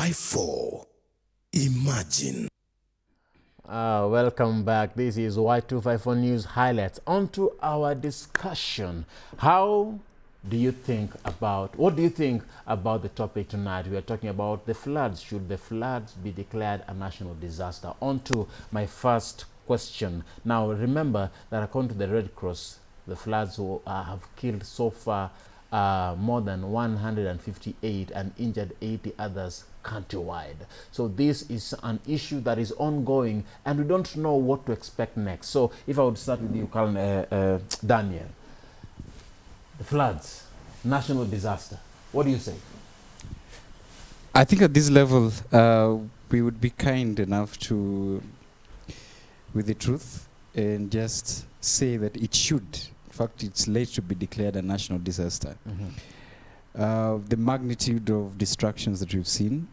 Y254. Imagine. Welcome back. This is Y254 News Highlights. On to our discussion. What do you think about the topic tonight? We are talking about the floods. Should the floods be declared a national disaster? On to my first question. Now, remember that according to the Red Cross, the floods have killed so far more than 158 and injured 80 others countrywide. So this is an issue that is ongoing and we don't know what to expect next. So if I would start with you, Daniel, the floods, national disaster, what do you say? I think at this level, we would be kind enough with the truth and just say that it should. In fact, it's late to be declared a national disaster. The magnitude of destructions that we've seen,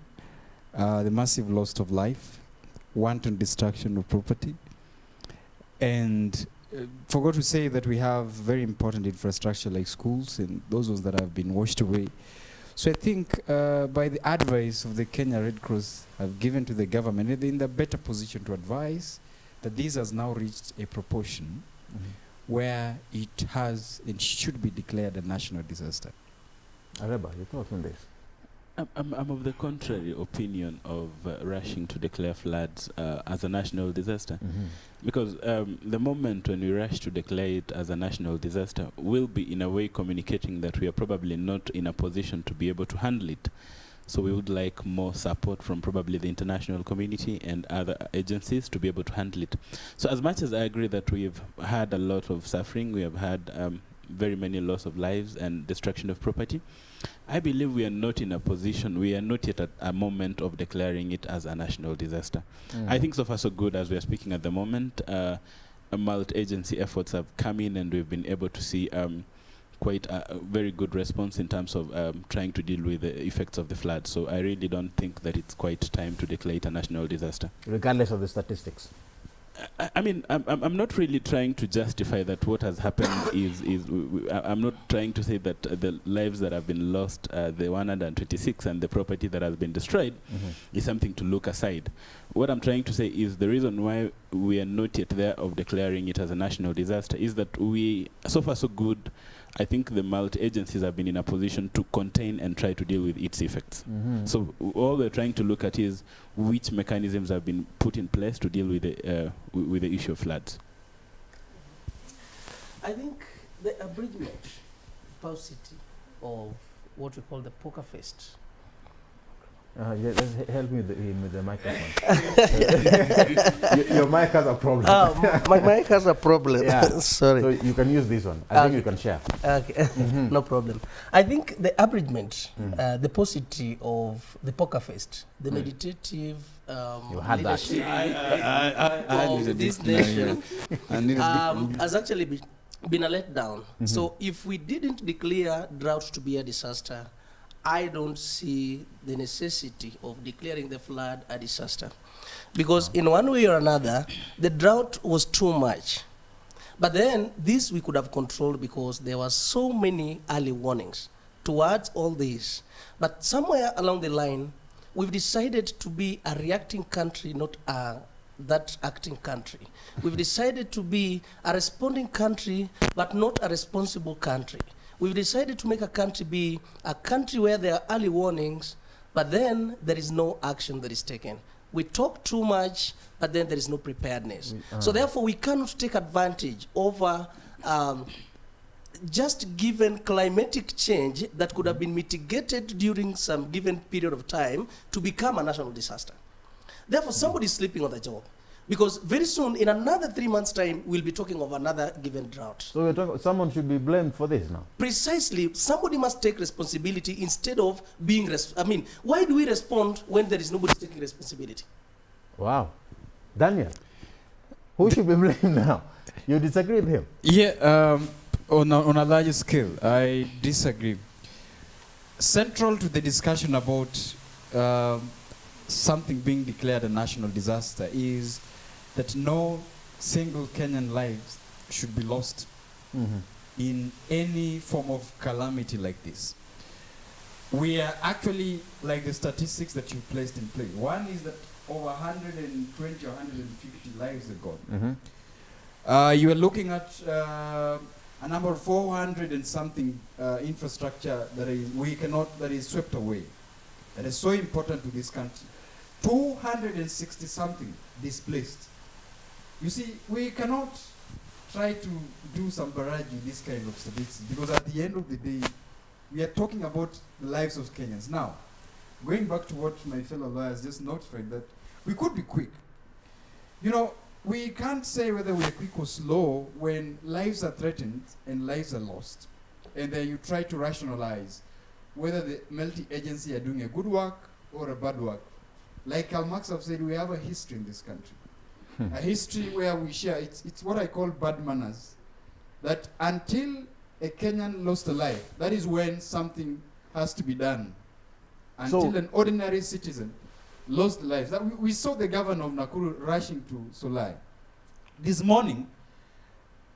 the massive loss of life, wanton destruction of property, and forgot to say that we have very important infrastructure like schools and those ones that have been washed away. So I think by the advice of the Kenya Red Cross have given to the government, they're in the better position to advise that this has now reached a proportion where it has and should be declared a national disaster. Areba, your thoughts on this? I'm of the contrary opinion of rushing to declare floods as a national disaster. Because the moment when we rush to declare it as a national disaster, we'll be in a way communicating that we are probably not in a position to be able to handle it. So we would like more support from probably the international community and other agencies to be able to handle it. So as much as I agree that we've had a lot of suffering, we have had very many loss of lives and destruction of property, I believe we are not in a position, we are not yet at a moment of declaring it as a national disaster. I think so far so good as we are speaking at the moment. Multi-agency efforts have come in and we've been able to see quite a very good response in terms of trying to deal with the effects of the flood. So I really don't think that it's quite time to declare it a national disaster. Regardless of the statistics? I mean, I'm not really trying to justify that what has happened I'm not trying to say that the lives that have been lost, the 126 and the property that has been destroyed is something to look aside. What I'm trying to say is the reason why we are not yet there of declaring it as a national disaster is that so far so good, I think the multi-agencies have been in a position to contain and try to deal with its effects. So all we're trying to look at is which mechanisms have been put in place to deal with the issue of floods. I think the abridgment paucity of what we call the poker fest. Just help me with the microphone. your mic has a problem. My mic has a problem. Yeah. Sorry. So you can use this one. I think you can share. Okay. No problem. I think the abridgment, the paucity of the poker fest, the meditative you had leadership I of this nation has actually been a letdown. So if we didn't declare drought to be a disaster, I don't see the necessity of declaring the flood a disaster. Because in one way or another, the drought was too much. But then this we could have controlled because there were so many early warnings towards all this. But somewhere along the line, we've decided to be a reacting country, not that acting country. We've decided to be a responding country, but not a responsible country. We've decided to make a country be a country where there are early warnings, but then there is no action that is taken. We talk too much, but then there is no preparedness. So therefore, we cannot take advantage over just given climatic change that could have been mitigated during some given period of time to become a national disaster. Therefore, somebody is sleeping on the job. Because very soon, in another 3 months' time, we'll be talking of another given drought. So we're talking, someone should be blamed for this now? Precisely. Somebody must take responsibility instead of being... why do we respond when there is nobody taking responsibility? Wow. Daniel, who should be blamed now? You disagree with him? Yeah, on a larger scale, I disagree. Central to the discussion about something being declared a national disaster is that no single Kenyan lives should be lost in any form of calamity like this. we are actually like the statistics that you placed in play. One is that over 120 or 150 lives are gone. You are looking at a number of 400 and something infrastructure that is swept away. That is so important to this country. 260 something displaced. You see, we cannot try to do some barrage with this kind of statistics, because at the end of the day, we are talking about the lives of Kenyans. Now, going back to what my fellow lawyers just notified, that we could be quick. You know, we can't say whether we are quick or slow when lives are threatened and lives are lost. And then you try to rationalize whether the multi-agency are doing a good work or a bad work. Like Karl Marx have said, we have a history in this country. A history where we share, it's what I call bad manners. That until a Kenyan lost a life, that is when something has to be done. Until an ordinary citizen lost lives. We saw the governor of Nakuru rushing to Solai. This morning,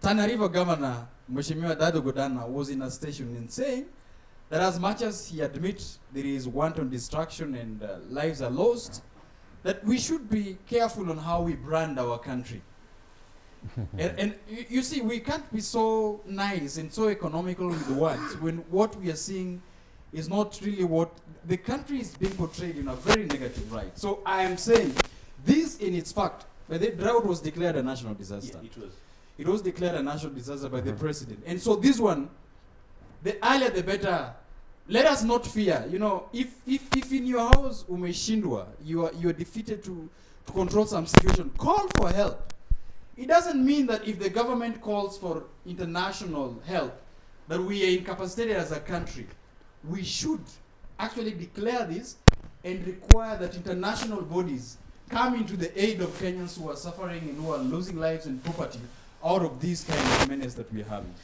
Tana River Governor Mheshimiwa Dado Godana was in a station and saying that as much as he admits there is wanton destruction and lives are lost, that we should be careful on how we brand our country. and you see, we can't be so nice and so economical with the words when what we are seeing is not really what the country is being portrayed in a very negative light. So I am saying this in its fact, but the drought was declared a national disaster. Yeah, it was. It was declared a national disaster by the president. And so this one, the earlier the better. Let us not fear. You know, if in your house umeshindwa, you are defeated to control some situation, call for help. It doesn't mean that if the government calls for international help, that we are incapacitated as a country. We should actually declare this and require that international bodies come into the aid of Kenyans who are suffering and who are losing lives and property out of these kind of menace that we are having.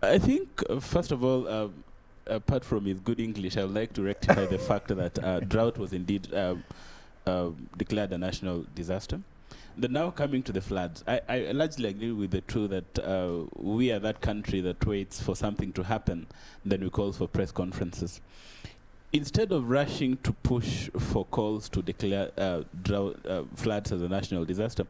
I think, first of all, apart from his good English, I would like to rectify the fact that drought was indeed declared a national disaster. But now coming to the floods, I largely agree with the truth that we are that country that waits for something to happen, then we call for press conferences. Instead of rushing to push for calls to declare floods as a national disaster,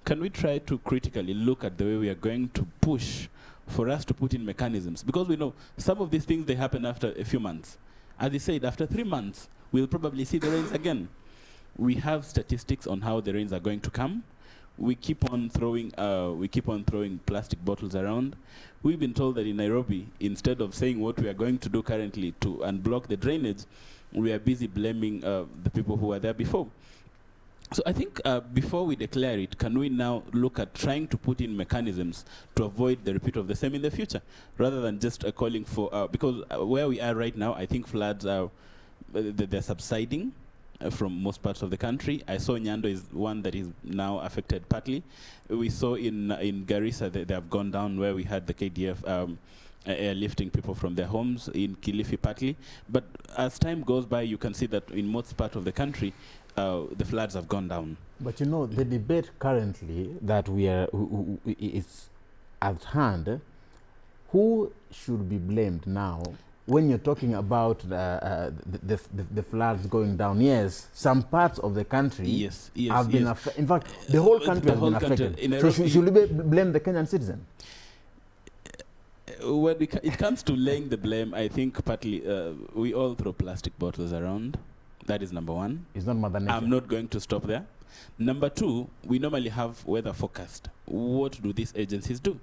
can we try to critically look at the way we are going to push for us to put in mechanisms? Because we know some of these things, they happen after a few months. As he said, after 3 months, we'll probably see the rains again. We have statistics on how the rains are going to come. We keep on throwing plastic bottles around. We've been told that in Nairobi, instead of saying what we are going to do currently to unblock the drainage, we are busy blaming the people who were there before. So I think before we declare it, can we now look at trying to put in mechanisms to avoid the repeat of the same in the future, rather than just calling for, because where we are right now, I think floods are, they're subsiding from most parts of the country. I saw Nyando is one that is now affected partly. We saw in Garissa they have gone down, where we had the KDF airlifting people from their homes, in Kilifi partly. But as time goes by, you can see that in most parts of the country, the floods have gone down. But you know, the debate currently that we are is at hand, who should be blamed now? When you're talking about the floods going down, yes, some parts of the country have been affected. In fact, the whole country has been affected. So should we blame the Kenyan citizen? When it comes to laying the blame, I think partly we all throw plastic bottles around. That is number one. It's not Mother Nature. I'm not going to stop there. Number two, we normally have weather forecast. What do these agencies do?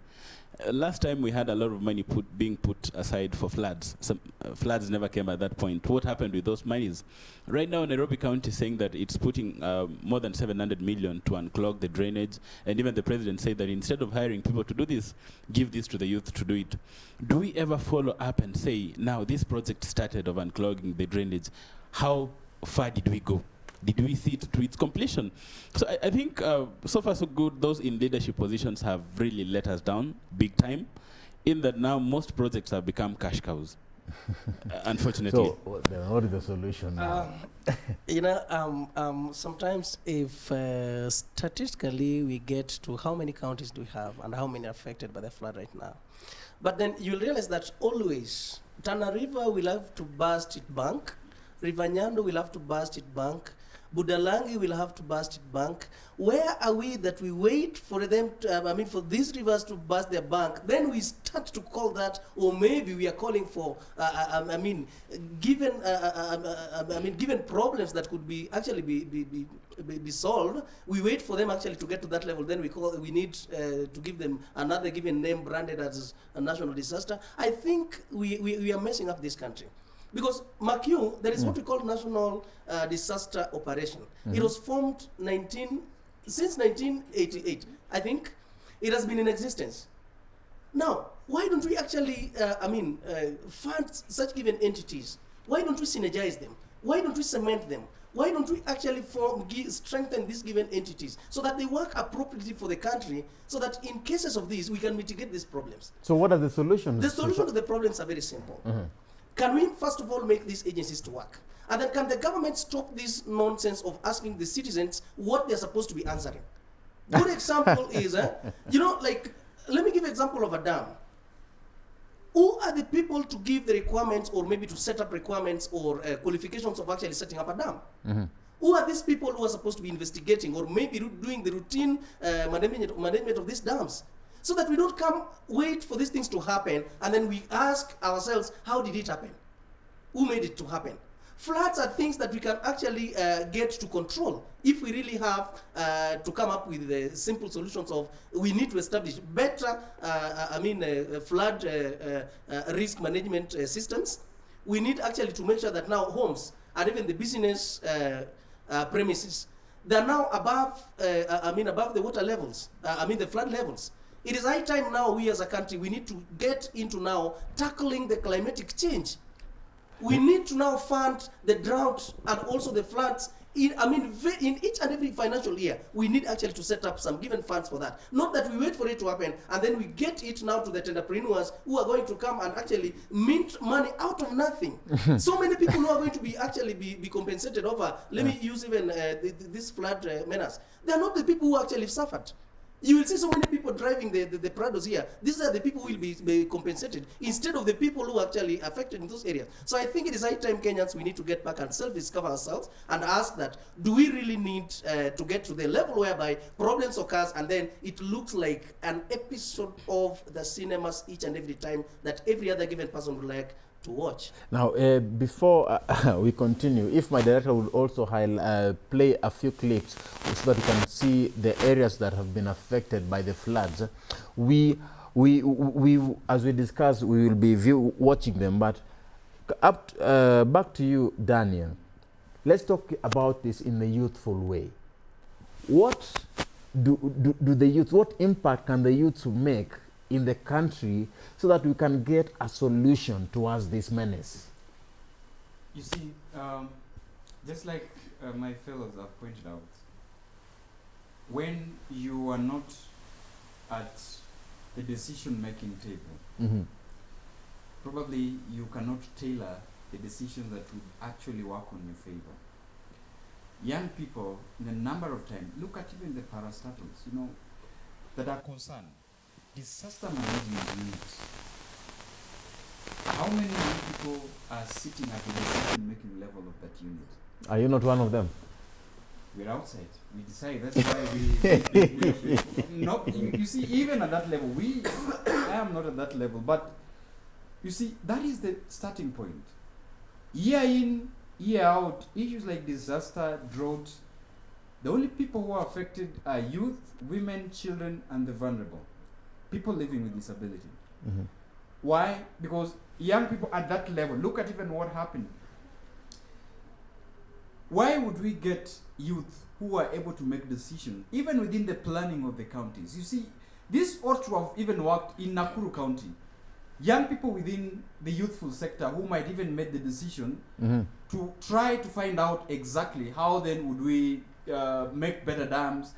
Last time we had a lot of money being put aside for floods. Some floods never came at that point. What happened with those monies? Right now, Nairobi County is saying that it's putting more than 700 million to unclog the drainage. And even the president said that instead of hiring people to do this, give this to the youth to do it. Do we ever follow up and say, now this project started of unclogging the drainage, how far did we go? Did we see it to its completion? So I think so far so good. Those in leadership positions have really let us down big time, in that now most projects have become cash cows, unfortunately. So what is the solution now? You know, sometimes if statistically we get to how many counties do we have and how many are affected by the flood right now, but then you'll realize that always Tana River will have to burst its bank. River Nyando will have to burst its bank. Budalangi will have to burst its bank. Where are we that we wait for them to, for these rivers to burst their bank? Then we start to call that, or maybe we are calling for, given problems that could be actually be solved, we wait for them actually to get to that level. Then we need to give them another given name branded as a national disaster. I think we are messing up this country. Because MACU, there is what we call National Disaster Operation. It was formed since 1988. I think it has been in existence. Now, why don't we actually, fund such given entities? Why don't we synergize them? Why don't we cement them? Why don't we actually strengthen these given entities so that they work appropriately for the country, so that in cases of these, we can mitigate these problems? So what are the solutions? The solution to the problems are very simple. Can we, first of all, make these agencies to work? And then can the government stop this nonsense of asking the citizens what they're supposed to be answering? Good example is, let me give an example of a dam. Who are the people to give the requirements, or maybe to set up requirements or qualifications of actually setting up a dam? Who are these people who are supposed to be investigating or maybe doing the routine management of these dams? So that we don't wait for these things to happen, and then we ask ourselves, how did it happen? Who made it to happen? Floods are things that we can actually get to control if we really have to come up with the simple solutions of, we need to establish better flood risk management systems. We need actually to make sure that now homes and even the business premises, they're now above the water levels, the flood levels. It is high time now, we as a country, we need to get into now tackling the climatic change. We need to now fund the drought and also the floods. In each and every financial year, we need actually to set up some given funds for that. Not that we wait for it to happen and then we get it now to the entrepreneurs who are going to come and actually mint money out of nothing. So many people who are going to be actually be compensated over, let me use even this flood menace. They are not the people who actually suffered. You will see so many people driving the Prados here. These are the people who will be compensated instead of the people who are actually affected in those areas. So I think it is high time Kenyans, we need to get back and self-discover ourselves and ask that, do we really need to get to the level whereby problems occurs and then it looks like an episode of the cinemas each and every time that every other given person would like to watch. Now, before we continue, if my director would also play a few clips so that you can see the areas that have been affected by the floods. We as we discussed, we will be watching them. But back to you, Daniel. Let's talk about this in a youthful way. What do the youth? What impact can the youth make in the country so that we can get a solution towards this menace? You see, just like my fellows have pointed out, when you are not at the decision-making table, probably you cannot tailor the decisions that would actually work on your favor. Young people, in a number of times, look at even the parastatals, that are concerned. Disaster management units. How many young people are sitting at the decision-making level of that unit? Are you not one of them? We're outside. We decide. That's why you see, even at that level, I am not at that level. But you see, that is the starting point. Year in, year out, issues like disaster, drought, the only people who are affected are youth, women, children, and the vulnerable. People living with disability. Why? Because young people at that level, look at even what happened. Why would we get youth who are able to make decisions, even within the planning of the counties? You see, this ought to have even worked in Nakuru County. Young people within the youthful sector who might even make the decision to try to find out exactly how then would we make better dams.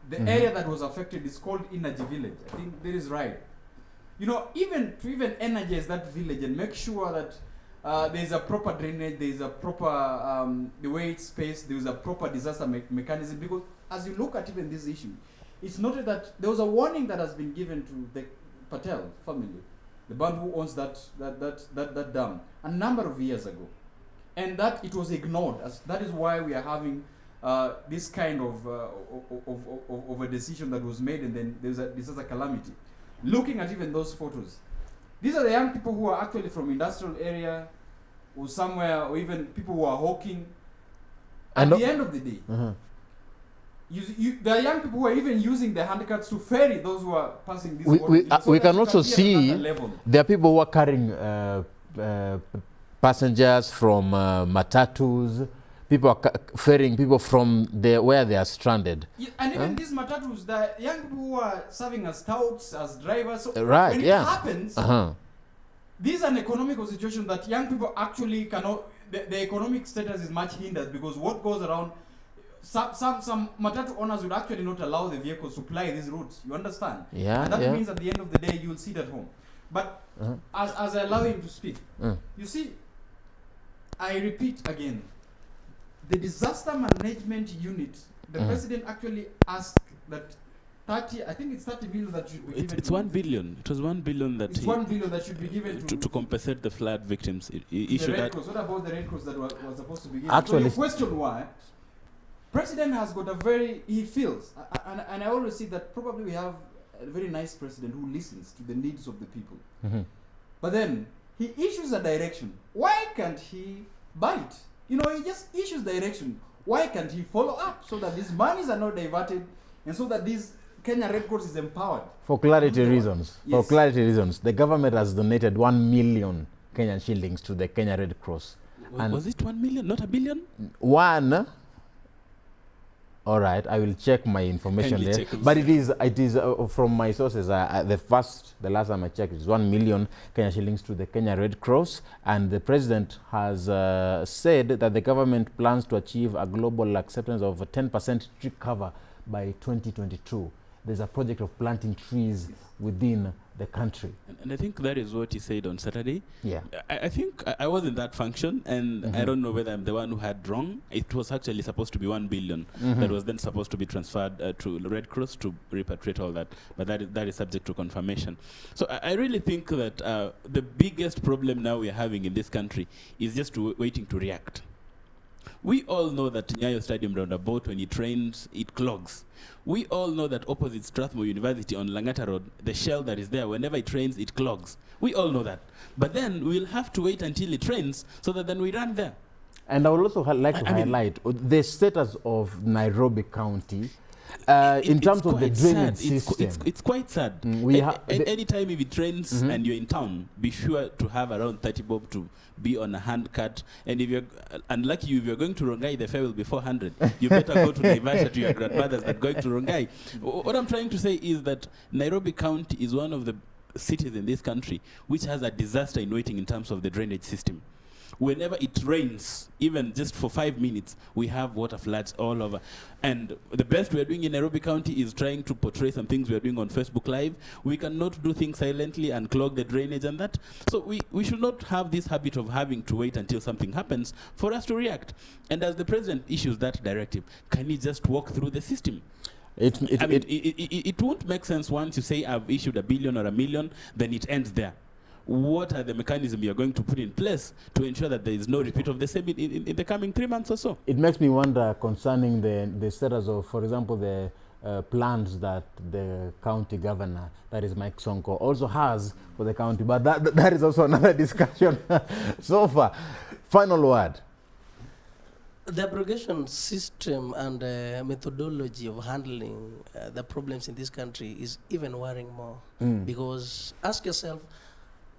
The area that was affected is called Energy Village. I think that is right. Even to energize that village and make sure that there is a proper drainage, there is a proper, the way it's spaced, there is a proper disaster mechanism. Because as you look at even this issue, it's noted that there was a warning that has been given to the Patel family the band who owns that dam, a number of years ago, and that it was ignored. As that is why we are having this kind of a decision that was made, and then this is a calamity. Looking at even those photos, these are the young people who are actually from industrial area or somewhere, or even people who are hawking. At the end of the day, there are young people who are even using their handcarts to ferry those who are passing this water. We can also see there are people who are carrying passengers from matatus. People are ferrying people from where they are stranded. Yeah, and even these matatus, the young people who are serving as touts, as drivers. So right, when it happens, this is an economical situation that young people actually cannot, the economic status is much hindered, because what goes around, some matatu owners would actually not allow the vehicles to ply these routes. You understand? Yeah. And that means at the end of the day, you will sit at home. But as I allow him to speak, you see, I repeat again, the disaster management unit, the president actually asked that 30, I think it's 30 billion that should be given. It's 1 billion. It was 1 billion that it's 1 billion that should be given to compensate the flood victims. The Red Cross. What about the Red Cross that was supposed to be given? Actually, so the question why, president has got he feels, and I always see that probably we have a very nice president who listens to the needs of the people. But then he issues a direction. Why can't he bite? He just issues direction. Why can't he follow up so that these monies are not diverted, and so that this Kenya Red Cross is empowered? For clarity reasons, the government has donated 1 million Kenyan shillings to the Kenya Red Cross. Was it 1 million, not a billion? One. All right, I will check my information there. But it is from my sources. The last time I checked, it's 1 million Kenya shillings to the Kenya Red Cross, and the president has said that the government plans to achieve a global acceptance of 10% tree cover by 2022. There's a project of planting trees within the country. And I think that is what he said on Saturday. Yeah. I think I was in that function, and I don't know whether I'm the one who had wrong. It was actually supposed to be 1 billion that was then supposed to be transferred to the Red Cross to repatriate all that. But that is subject to confirmation. So I really think that the biggest problem now we are having in this country is just waiting to react. We all know that Nyayo Stadium roundabout, when it rains, it clogs. We all know that opposite Strathmore University on Langata Road, the shell that is there, whenever it rains, it clogs. We all know that. But then we'll have to wait until it rains so that then we run there. And I would also like to highlight the status of Nairobi County in terms of the drainage system. It's quite sad. Anytime if it rains and you're in town, be sure to have around 30 bob to be on a hand cut. And if you're unlucky, if you're going to Rongai, the fare will be 400. You better go to Naivasha to your grandmother's than going to Rongai. What I'm trying to say is that Nairobi County is one of the cities in this country which has a disaster in waiting in terms of the drainage system. Whenever it rains, even just for 5 minutes, we have water floods all over. And the best we are doing in Nairobi County is trying to portray some things we are doing on Facebook Live. We cannot do things silently and clog the drainage and that. So we should not have this habit of having to wait until something happens for us to react. And as the president issues that directive, can he just walk through the system? It won't make sense once you say I've issued $1 billion or $1 million, then it ends there. What are the mechanisms you're going to put in place to ensure that there is no repeat of the same in the coming 3 months or so? It makes me wonder concerning the status of, for example, the plans that the county governor, that is Mike Sonko, also has for the county. But that is also another discussion. So far, final word. The abrogation system and methodology of handling the problems in this country is even worrying more. Because ask yourself,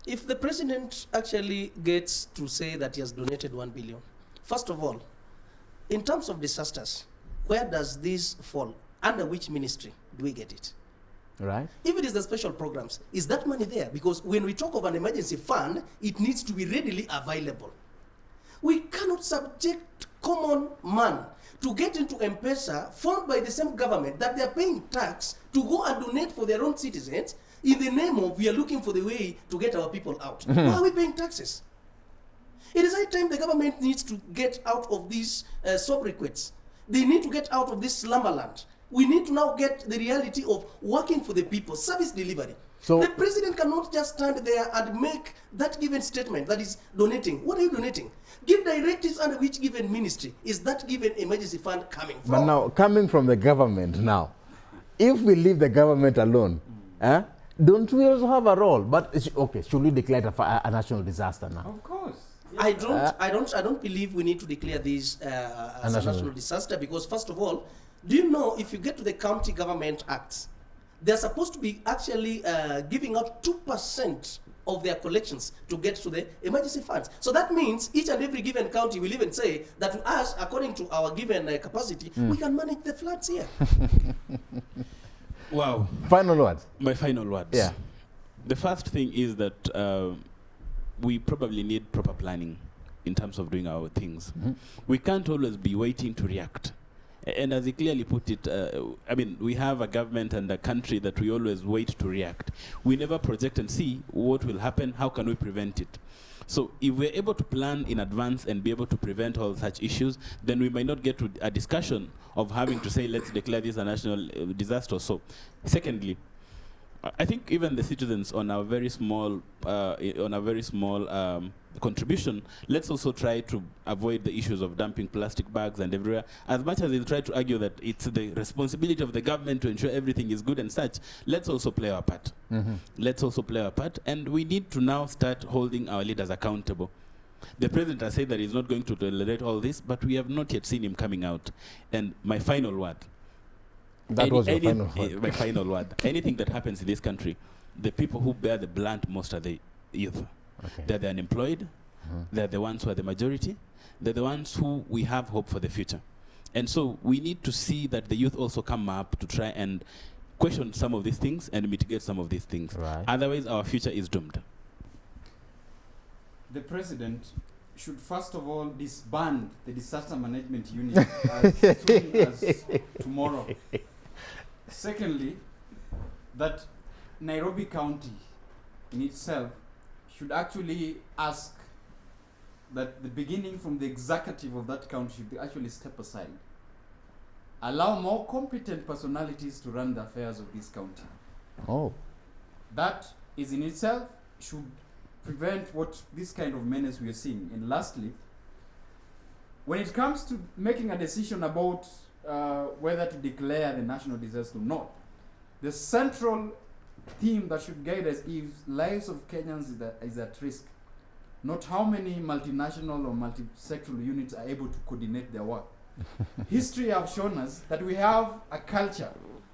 if the president actually gets to say that he has donated 1 billion, first of all, in terms of disasters, where does this fall? Under which ministry do we get it? Right. If it is the special programs, is that money there? Because when we talk of an emergency fund, it needs to be readily available. We cannot subject common man to get into M-Pesa formed by the same government that they are paying tax to go and donate for their own citizens in the name of we are looking for the way to get our people out. Why are we paying taxes? It is high time the government needs to get out of these sobriquets. They need to get out of this slumberland. We need to now get the reality of working for the people, service delivery. So the president cannot just stand there and make that given statement that is donating. What are you donating? Give directives under which given ministry is that given emergency fund coming from? But now, coming from the government now, if we leave the government alone, don't we also have a role? But okay, should we declare it a national disaster now? Of course. I don't believe we need to declare this as a national disaster, because first of all, do you know if you get to the County Government Acts, they're supposed to be actually giving out 2% of their collections to get to the emergency funds. So that means each and every given county will even say that to us, according to our given capacity, we can manage the floods here. Wow. Final words. My final words. Yeah. The first thing is that we probably need proper planning in terms of doing our things. We can't always be waiting to react. And as he clearly put it, I mean, we have a government and a country that we always wait to react. We never project and see what will happen, how can we prevent it. So if we're able to plan in advance and be able to prevent all such issues, then we might not get to a discussion of having to say, let's declare this a national disaster or so. Secondly, I think even the citizens on a very small, contribution, let's also try to avoid the issues of dumping plastic bags and everywhere. As much as they try to argue that it's the responsibility of the government to ensure everything is good and such, let's also play our part. Let's also play our part, and we need to now start holding our leaders accountable. The president has said that he's not going to tolerate all this, but we have not yet seen him coming out. And my final word. That was your final word. My final word. Anything that happens in this country, the people who bear the brunt most are the youth. Okay. They're the unemployed. They're the ones who are the majority. They're the ones who we have hope for the future. And so we need to see that the youth also come up to try and question some of these things and mitigate some of these things. Right. Otherwise, our future is doomed. The president should first of all disband the disaster management unit as soon as tomorrow. Secondly, that Nairobi County in itself should actually ask that the beginning from the executive of that county should actually step aside. Allow more competent personalities to run the affairs of this county. Oh. That is in itself should prevent what this kind of menace we are seeing. And lastly, when it comes to making a decision about whether to declare the national disaster or not, the central theme that should guide us is lives of Kenyans is at risk, not how many multinational or multi-sectoral units are able to coordinate their work. History have shown us that we have a culture,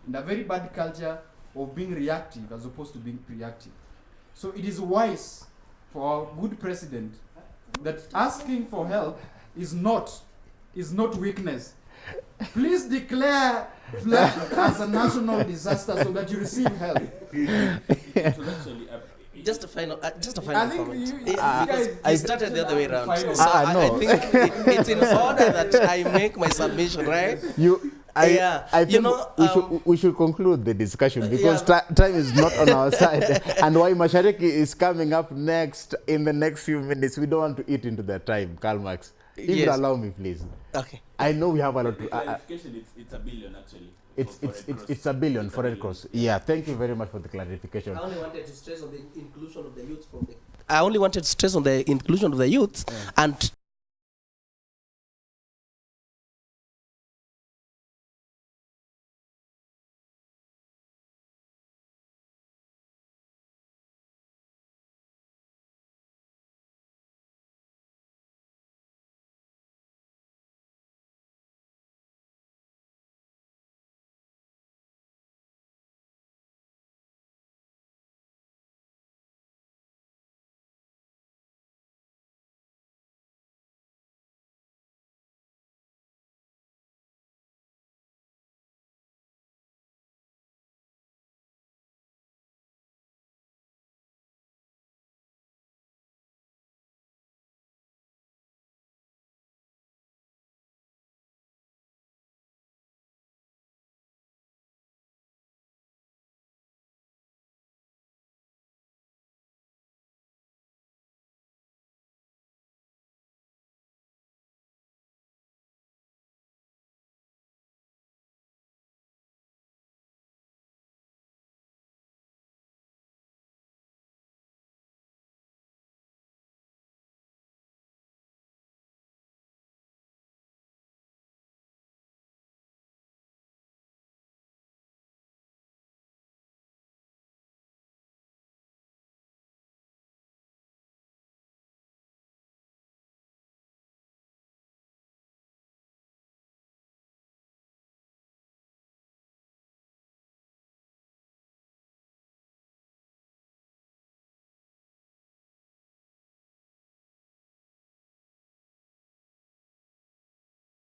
and a very bad culture, of being reactive as opposed to being proactive. So it is wise for our good president that asking for help is not weakness. Please declare flood as a national disaster so that you receive help. Just a final I comment. think Because it started the other way around. Final. So I no. think it's in order that I make my submission, right? I think we should conclude the discussion because time is not on our side. And why Mashariki is coming up next in the next few minutes, we don't want to eat into their time, Karl Marx. If you allow me, please. Okay. I know we have a lot to... clarification, it's $1 billion actually. It's $1 billion for Red Cross. Yeah, thank you very much for the clarification. I only wanted to stress on the inclusion of the youth and